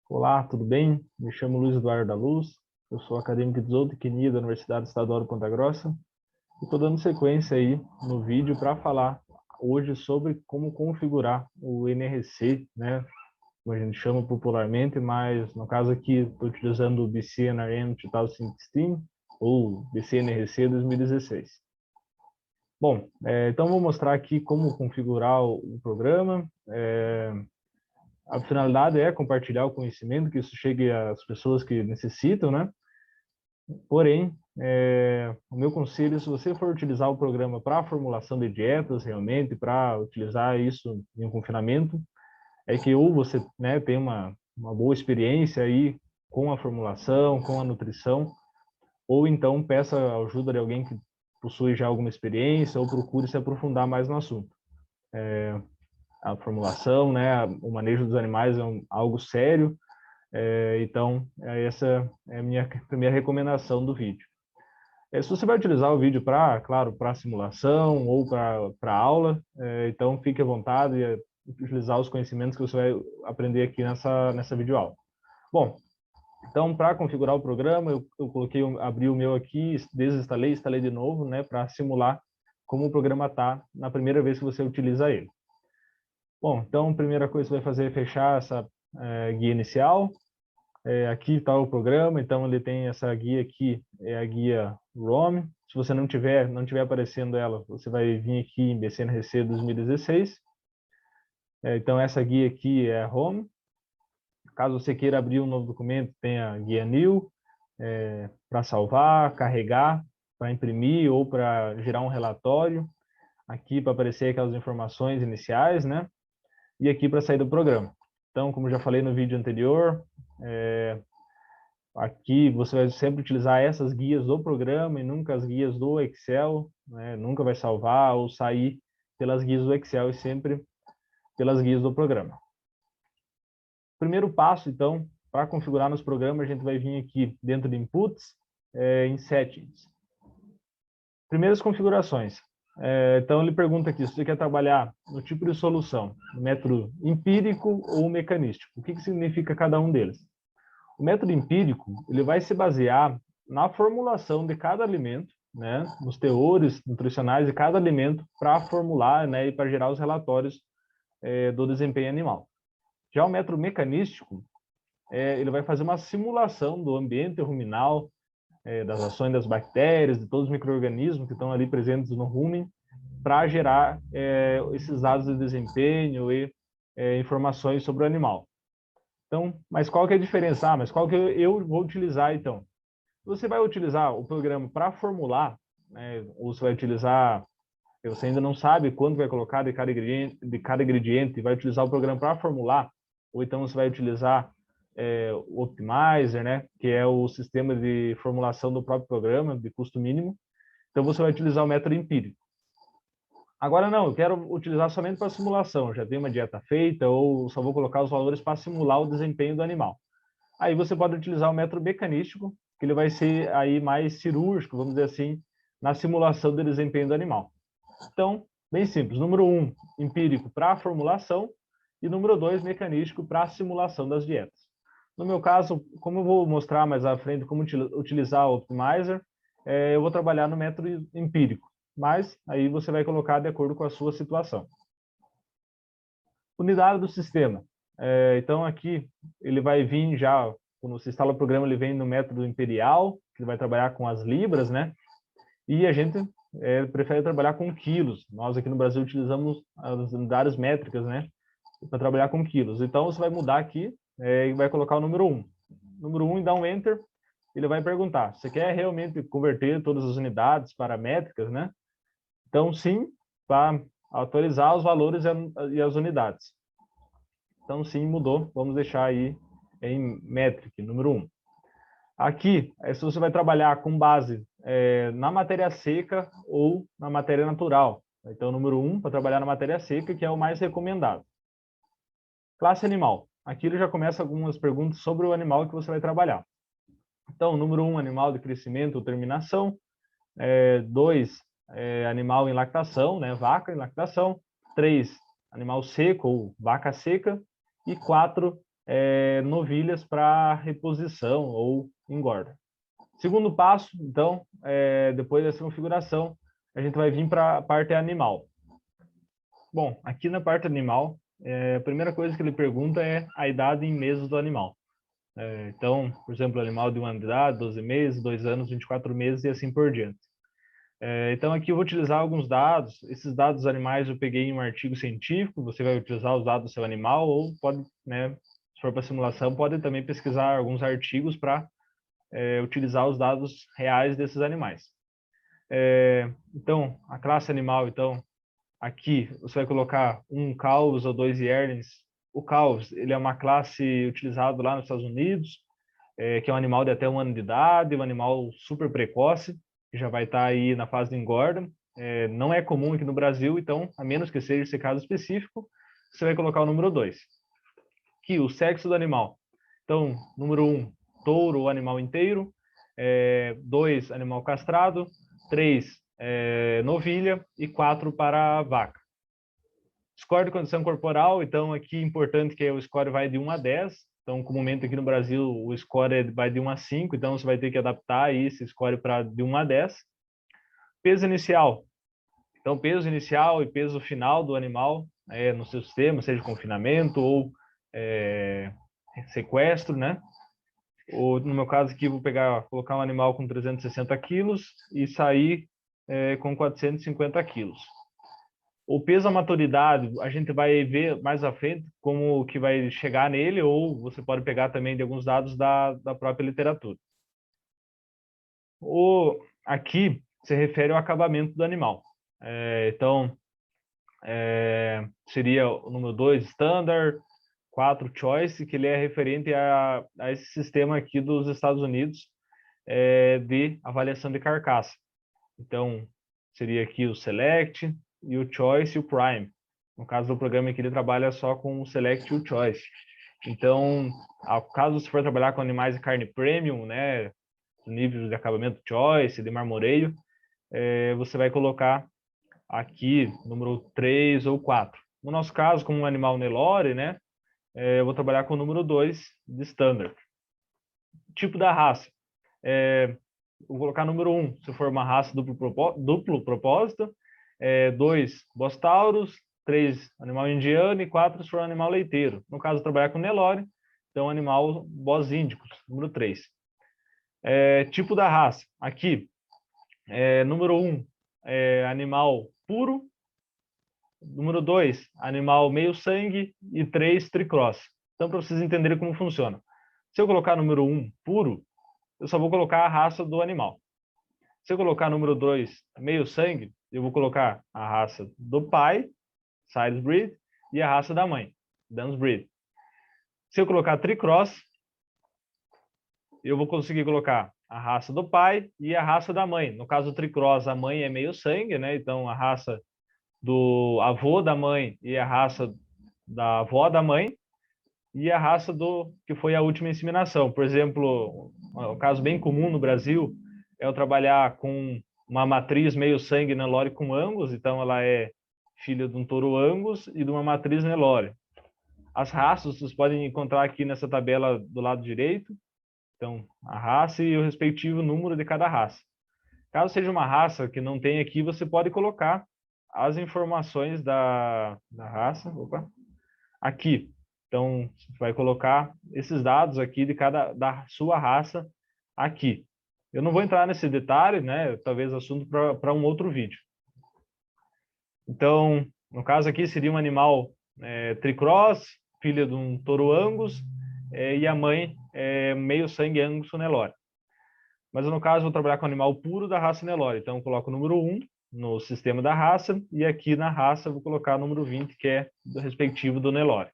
Olá, tudo bem? Me chamo Luiz Eduardo da Luz, eu sou acadêmico de zootecnia da Universidade Estadual de Ponta Grossa e estou dando sequência aí no vídeo para falar hoje sobre como configurar o NRC, né? Como a gente chama popularmente, mas no caso aqui estou utilizando o BCNRM 2016 ou BCNRC 2016. Bom, então vou mostrar aqui como configurar o programa. A finalidade é compartilhar o conhecimento, que isso chegue às pessoas que necessitam, né? Porém, o meu conselho, se você for utilizar o programa para a formulação de dietas, realmente, para utilizar isso em um confinamento, é que ou você, né, tem uma boa experiência aí com a formulação, com a nutrição, ou então peça a ajuda de alguém que possui já alguma experiência ou procure se aprofundar mais no assunto. A formulação, né, o manejo dos animais é algo sério, então essa é a minha primeira recomendação do vídeo. Se você vai utilizar o vídeo para, claro, para simulação ou para aula, então fique à vontade e utilizar os conhecimentos que você vai aprender aqui nessa videoaula. Bom, então para configurar o programa, eu coloquei, abri o meu aqui, desinstalei, instalei de novo, né, para simular como o programa está na primeira vez que você utiliza ele. Bom, então a primeira coisa que você vai fazer é fechar essa guia inicial. Aqui está o programa, então ele tem essa guia aqui, é a guia ROM. Se você não tiver aparecendo ela, você vai vir aqui em BCNRC 2016. Então essa guia aqui é a ROM. Caso você queira abrir um novo documento, tem a guia New, para salvar, carregar, para imprimir ou para gerar um relatório. Aqui para aparecer aquelas informações iniciais, né? E aqui para sair do programa. Então, como já falei no vídeo anterior, aqui você vai sempre utilizar essas guias do programa e nunca as guias do Excel, né? Nunca vai salvar ou sair pelas guias do Excel e sempre pelas guias do programa. Primeiro passo, então, para configurar nos programas, a gente vai vir aqui dentro de Inputs, em Settings. Primeiras configurações. Então, ele pergunta aqui se você quer trabalhar no tipo de solução, no método empírico ou mecanístico. O que significa cada um deles? O método empírico, ele vai se basear na formulação de cada alimento, né, nos teores nutricionais de cada alimento para formular, né, e para gerar os relatórios do desempenho animal. Já o método mecanístico, ele vai fazer uma simulação do ambiente ruminal, das ações das bactérias, de todos os micro-organismos que estão ali presentes no rumen, para gerar esses dados de desempenho e informações sobre o animal. Então, mas qual que é a diferença? Mas qual que eu vou utilizar, então? Você vai utilizar o programa para formular, né, ou você vai utilizar, você ainda não sabe quanto vai colocar de cada ingrediente, vai utilizar o programa para formular, ou então você vai utilizar o Optimizer, né, que é o sistema de formulação do próprio programa, de custo mínimo. Então, você vai utilizar o método empírico. Agora não, eu quero utilizar somente para simulação, já tenho uma dieta feita ou só vou colocar os valores para simular o desempenho do animal. Aí você pode utilizar o método mecanístico, que ele vai ser aí mais cirúrgico, vamos dizer assim, na simulação do desempenho do animal. Então, bem simples, número 1, empírico para a formulação e número 2, mecanístico para a simulação das dietas. No meu caso, como eu vou mostrar mais à frente como utilizar o Optimizer, eu vou trabalhar no método empírico, mas aí você vai colocar de acordo com a sua situação. Unidade do sistema. Então aqui ele vai vir já, quando você instala o programa, ele vem no método imperial, que vai trabalhar com as libras, né? E a gente prefere trabalhar com quilos. Nós aqui no Brasil utilizamos as unidades métricas, né? Para trabalhar com quilos. Então você vai mudar aqui e vai colocar o número 1. Número 1 e dá um Enter. Ele vai perguntar, você quer realmente converter todas as unidades para métricas, né? Então sim, para atualizar os valores e as unidades. Então sim, mudou. Vamos deixar aí em métrica, número 1. Aqui, se você vai trabalhar com base na matéria seca ou na matéria natural. Então, número 1, para trabalhar na matéria seca, que é o mais recomendado. Classe animal. Aqui ele já começa algumas perguntas sobre o animal que você vai trabalhar. Então, número 1, animal de crescimento ou terminação. 2, animal em lactação, né, vaca em lactação. 3, animal seco ou vaca seca. E 4, novilhas para reposição ou engorda. Segundo passo, então, depois dessa configuração, a gente vai vir para a parte animal. Bom, aqui na parte animal, a primeira coisa que ele pergunta é a idade em meses do animal. Então, por exemplo, animal de 1 ano de idade, 12 meses, 2 anos, 24 meses e assim por diante. Então, aqui eu vou utilizar alguns dados. Esses dados animais eu peguei em um artigo científico. Você vai utilizar os dados do seu animal ou pode, né, se for para simulação, pode também pesquisar alguns artigos para utilizar os dados reais desses animais. Então, a classe animal, então, aqui você vai colocar um Calves ou 2 Yearlings. O Calves, ele é uma classe utilizada lá nos Estados Unidos, que é um animal de até 1 ano de idade, um animal super precoce, que já vai estar aí na fase de engorda. Não é comum aqui no Brasil, então, a menos que seja esse caso específico, você vai colocar o número 2. Aqui, o sexo do animal. Então, número 1, touro ou animal inteiro. 2, animal castrado. 3, novilha. E 4 para vaca. Score de condição corporal, então aqui importante que o score vai de 1 a 10. Então, comumente aqui no Brasil, o score vai de 1 a 5, então você vai ter que adaptar aí esse score para de 1 a 10. Peso inicial. Então, peso inicial e peso final do animal no seu sistema, seja confinamento ou sequestro, né? Ou, no meu caso aqui, vou colocar um animal com 360 quilos e sair com 450 quilos. O peso à maturidade, a gente vai ver mais à frente como que vai chegar nele, ou você pode pegar também de alguns dados da própria literatura. Aqui se refere ao acabamento do animal. Então, seria o número 2, Standard, 4, Choice, que ele é referente a esse sistema aqui dos Estados Unidos de avaliação de carcaça. Então, seria aqui o Select, e o Choice e o Prime. No caso do programa aqui, ele trabalha só com o Select e o Choice. Então, caso você for trabalhar com animais de carne premium, né, nível de acabamento Choice, de marmoreio, você vai colocar aqui número 3 ou 4. No nosso caso, como um animal Nelore, né, eu vou trabalhar com o número 2 de Standard. Tipo da raça. Vou colocar número 1, se for uma raça duplo propósito. 2, Bostauros. 3, animal indiano. E 4, se for animal leiteiro. No caso, trabalhar com Nelore, então animal Bos índicos, número 3. Tipo da raça. Aqui, número 1, animal puro. Número 2, animal meio sangue. E 3, tricross. Então, para vocês entenderem como funciona. Se eu colocar número 1, puro, eu só vou colocar a raça do animal. Se eu colocar número 2, meio sangue, eu vou colocar a raça do pai, Sires Breed, e a raça da mãe, Dams Breed. Se eu colocar tricross, eu vou conseguir colocar a raça do pai e a raça da mãe. No caso do tricross, a mãe é meio sangue, né? Então a raça do avô da mãe e a raça da avó da mãe e a raça do que foi a última inseminação. Por exemplo, um caso bem comum no Brasil é eu trabalhar com uma matriz meio sangue Nelore com Angus, então ela é filha de um touro Angus e de uma matriz Nelore. As raças vocês podem encontrar aqui nessa tabela do lado direito. Então, a raça e o respectivo número de cada raça. Caso seja uma raça que não tem aqui, você pode colocar as informações da raça aqui. Então, você vai colocar esses dados aqui da sua raça aqui. Eu não vou entrar nesse detalhe, né? Talvez assunto para um outro vídeo. Então, no caso aqui seria um animal tricross, filha de um touro Angus, e a mãe meio sangue Angus Nelore. Mas no caso, eu vou trabalhar com animal puro da raça Nelore. Então, eu coloco o número 1 no sistema da raça, e aqui na raça eu vou colocar o número 20, que é do respectivo do Nelore.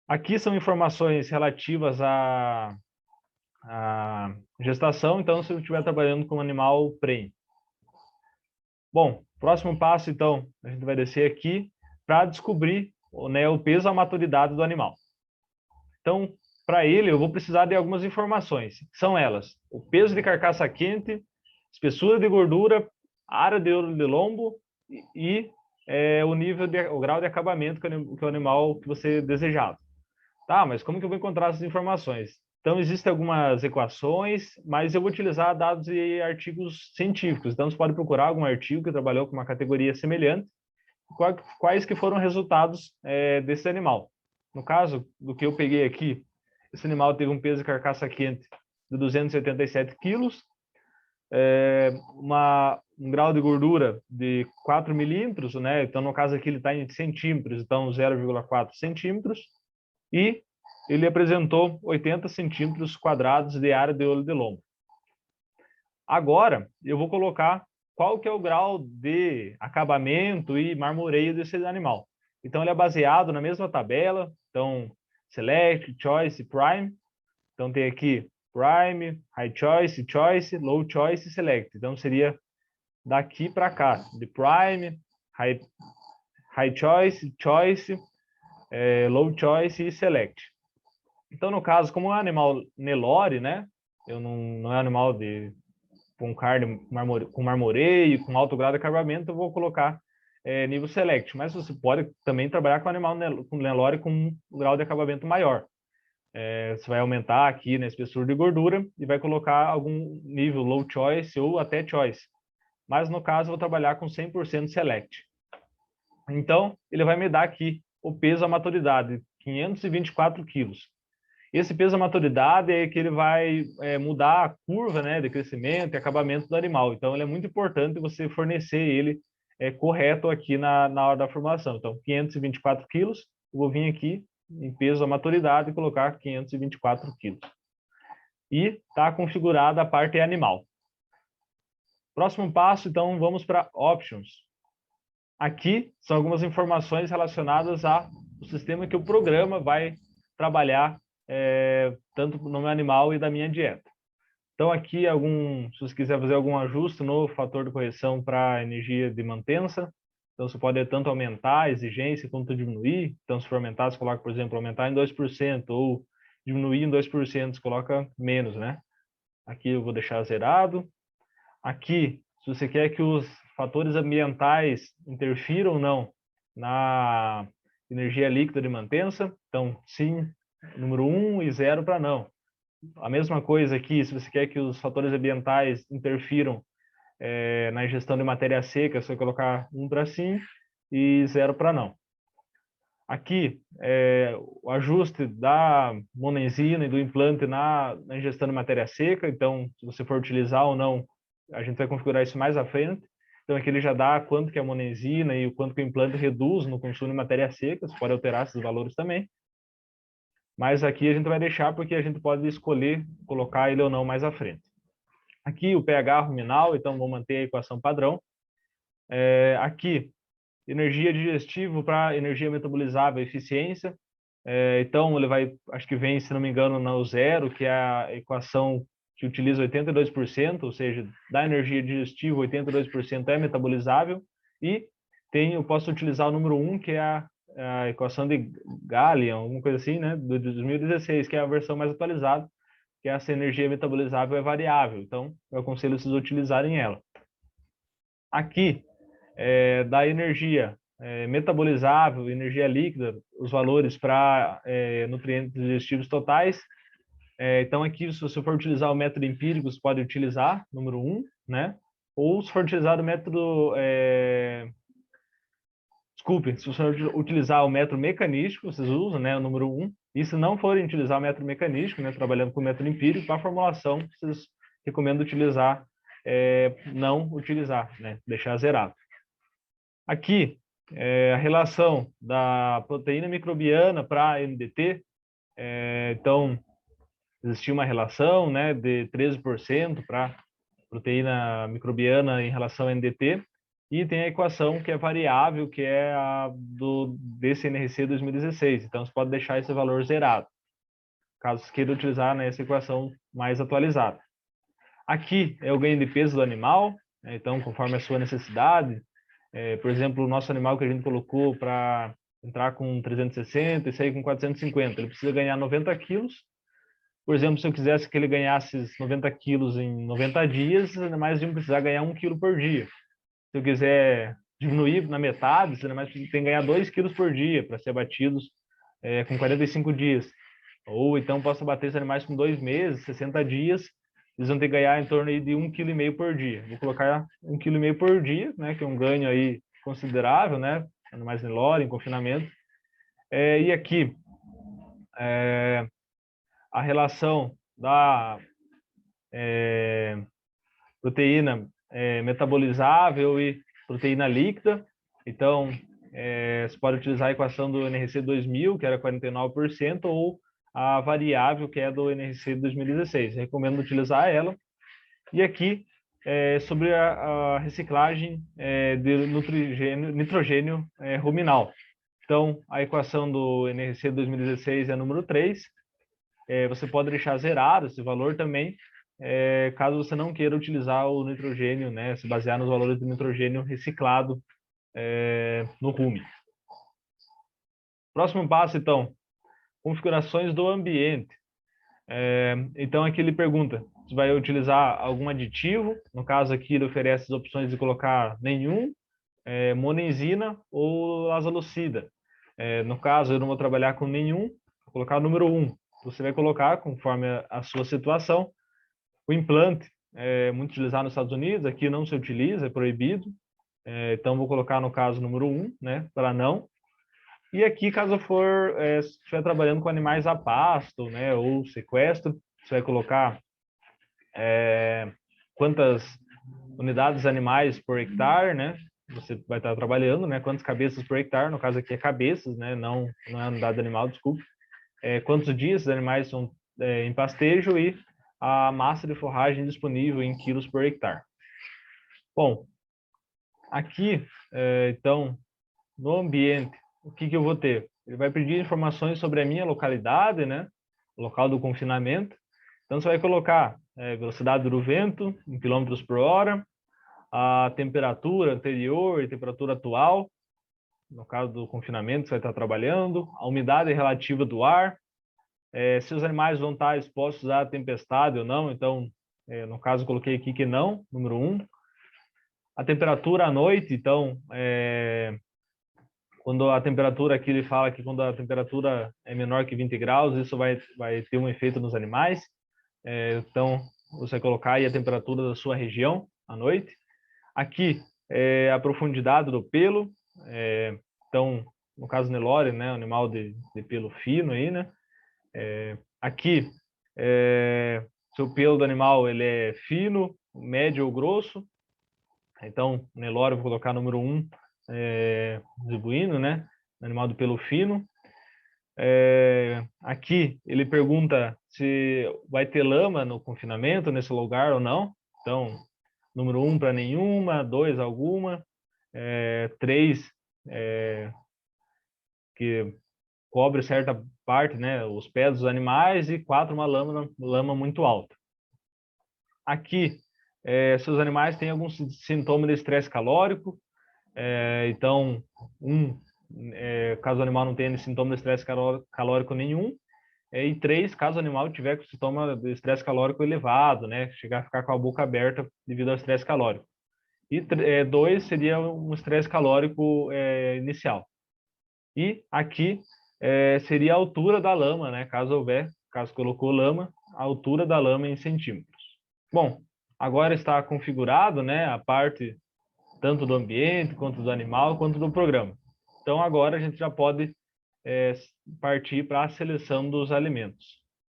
Aqui são informações relativas à gestação, então, se eu estiver trabalhando com um animal prenhe. Bom, próximo passo, então, a gente vai descer aqui para descobrir o peso, a maturidade do animal. Então, para ele, eu vou precisar de algumas informações. São elas: o peso de carcaça quente, espessura de gordura, área de ouro de lombo e o grau de acabamento que o animal que você desejava. Tá, mas como que eu vou encontrar essas informações? Então, existem algumas equações, mas eu vou utilizar dados e artigos científicos. Então, você pode procurar algum artigo que trabalhou com uma categoria semelhante, quais que foram os resultados desse animal. No caso, do que eu peguei aqui, esse animal teve um peso de carcaça quente de 277 quilos, um grau de gordura de 4 milímetros, né? Então, no caso aqui, ele está em centímetros, então 0,4 centímetros, e ele apresentou 80 centímetros quadrados de área de olho de lombo. Agora, eu vou colocar qual que é o grau de acabamento e marmoreio desse animal. Então, ele é baseado na mesma tabela, então, Select, Choice, Prime. Então, tem aqui Prime, High Choice, Choice, Low Choice e Select. Então, seria daqui para cá, de Prime, High Choice, Choice, Low Choice e Select. Então, no caso, como é um animal Nelore, né? Eu não é um animal com carne com marmoreio, com alto grau de acabamento, eu vou colocar nível Select. Mas você pode também trabalhar com animal com Nelore com um grau de acabamento maior. Você vai aumentar aqui na espessura de gordura e vai colocar algum nível Low Choice ou até Choice. Mas no caso, eu vou trabalhar com 100% Select. Então, ele vai me dar aqui o peso à maturidade, 524 quilos. Esse peso à maturidade é que ele vai mudar a curva, né, de crescimento e acabamento do animal. Então, ele é muito importante você fornecer ele correto aqui na hora da formação. Então, 524 quilos, eu vou vir aqui em peso à maturidade e colocar 524 quilos. E está configurada a parte animal. Próximo passo, então, vamos para Options. Aqui são algumas informações relacionadas ao sistema que o programa vai trabalhar tanto no meu animal e da minha dieta. Então, aqui, se você quiser fazer algum ajuste no fator de correção para energia de mantença, então você pode tanto aumentar a exigência quanto diminuir. Então, se for aumentar, você coloca, por exemplo, aumentar em 2%, ou diminuir em 2%, você coloca menos, né? Aqui eu vou deixar zerado. Aqui, se você quer que os fatores ambientais interfiram ou não na energia líquida de mantença, então, sim, número 1 e 0 para não. A mesma coisa aqui, se você quer que os fatores ambientais interfiram na ingestão de matéria seca, você vai colocar 1 para sim e 0 para não. Aqui, o ajuste da monenzina e do implante na ingestão de matéria seca, então, se você for utilizar ou não, a gente vai configurar isso mais à frente. Então, aqui ele já dá quanto que a monenzina e o quanto que o implante reduz no consumo de matéria seca, você pode alterar esses valores também. Mas aqui a gente vai deixar porque a gente pode escolher colocar ele ou não mais à frente. Aqui o pH ruminal, então vou manter a equação padrão. Aqui, energia digestiva para energia metabolizável, eficiência. Então ele vai, acho que vem, se não me engano, no zero, que é a equação que utiliza 82%, ou seja, da energia digestiva, 82% é metabolizável. E eu posso utilizar o número 1, que é a equação de Gallian, alguma coisa assim, né, do 2016, que é a versão mais atualizada, que essa energia metabolizável é variável. Então, eu aconselho vocês a utilizarem ela. Aqui, da energia metabolizável, energia líquida, os valores para nutrientes digestivos totais. Então, aqui, se você for utilizar o método empírico, você pode utilizar, número 1, né? Ou se for utilizar o método... Desculpe, se você utilizar o método mecanístico, vocês usam, né, o número 1. E se não forem utilizar o método mecanístico, né, trabalhando com o método empírico, para a formulação, vocês recomendo utilizar, não utilizar, né, deixar zerado. Aqui, a relação da proteína microbiana para NDT. Então, existia uma relação, né, de 13% para proteína microbiana em relação a NDT, e tem a equação que é variável, que é a do DCNRC 2016. Então, você pode deixar esse valor zerado, caso você queira utilizar, né, essa equação mais atualizada. Aqui é o ganho de peso do animal, né, então, conforme a sua necessidade. Por exemplo, o nosso animal que a gente colocou para entrar com 360 e sair com 450, ele precisa ganhar 90 quilos. Por exemplo, se eu quisesse que ele ganhasse 90 quilos em 90 dias, mais de precisar ganhar 1 quilo por dia. Se eu quiser diminuir na metade, mais tem que ganhar 2 quilos por dia para ser abatidos com 45 dias. Ou então posso abater esses animais com 2 meses, 60 dias, eles vão ter que ganhar em torno aí de 1,5 kg por dia. Vou colocar 1,5 kg por dia, né, que é um ganho aí considerável, né, animais Nelore, em confinamento. E aqui, a relação da proteína metabolizável e proteína líquida. Então, você pode utilizar a equação do NRC 2000, que era 49%, ou a variável, que é do NRC 2016. Recomendo utilizar ela. E aqui, sobre a reciclagem de nitrogênio ruminal. Então, a equação do NRC 2016 é a número 3. Você pode deixar zerado esse valor também, caso você não queira utilizar o nitrogênio, né, se basear nos valores do nitrogênio reciclado no rumen. Próximo passo, então, configurações do ambiente. Então, aqui ele pergunta se vai utilizar algum aditivo. No caso aqui, ele oferece as opções de colocar nenhum, monenzima ou azalucida. No caso, eu não vou trabalhar com nenhum, vou colocar o número 1. Você vai colocar, conforme a sua situação. O implante é muito utilizado nos Estados Unidos, aqui não se utiliza, é proibido. Então, vou colocar no caso número 1, né, para não. E aqui, caso for, estiver trabalhando com animais a pasto, né, ou sequestro, você vai colocar quantas unidades animais por hectare, né, você vai estar trabalhando, né, quantas cabeças por hectare, no caso aqui é cabeças, né, não é unidade animal, desculpe. Quantos dias os animais são em pastejo e a massa de forragem disponível em quilos por hectare. Bom, aqui, então, no ambiente, o que eu vou ter? Ele vai pedir informações sobre a minha localidade, né? O local do confinamento. Então, você vai colocar velocidade do vento em quilômetros por hora, a temperatura anterior e temperatura atual, no caso do confinamento, você vai estar trabalhando, a umidade relativa do ar, se os animais vão estar expostos à tempestade ou não. Então, no caso, eu coloquei aqui que não, número 1. A temperatura à noite, então, quando a temperatura aqui, ele fala que quando a temperatura é menor que 20 graus, isso vai ter um efeito nos animais. Então, você vai colocar aí a temperatura da sua região à noite. Aqui, a profundidade do pelo. Então, no caso Nelore, né, animal de pelo fino aí, né? Aqui, se o pelo do animal ele é fino, médio ou grosso. Então, Nelore, eu vou colocar número 1, zebuíno, né? Animal do pelo fino. Aqui, ele pergunta se vai ter lama no confinamento, nesse lugar ou não. Então, número 1 para nenhuma, 2 alguma, 3 que cobre certa parte, né, os pés dos animais, e 4 uma lama muito alta. Aqui, se os animais têm algum sintoma de estresse calórico, então, caso o animal não tenha sintoma de estresse calórico nenhum, e 3, caso o animal tiver com sintoma de estresse calórico elevado, né, chegar a ficar com a boca aberta devido ao estresse calórico. E 2 seria um estresse calórico inicial. E aqui seria a altura da lama, né, caso colocou lama, a altura da lama em centímetros. Bom, agora está configurado, né, a parte tanto do ambiente, quanto do animal, quanto do programa. Então, agora a gente já pode partir para a seleção dos alimentos.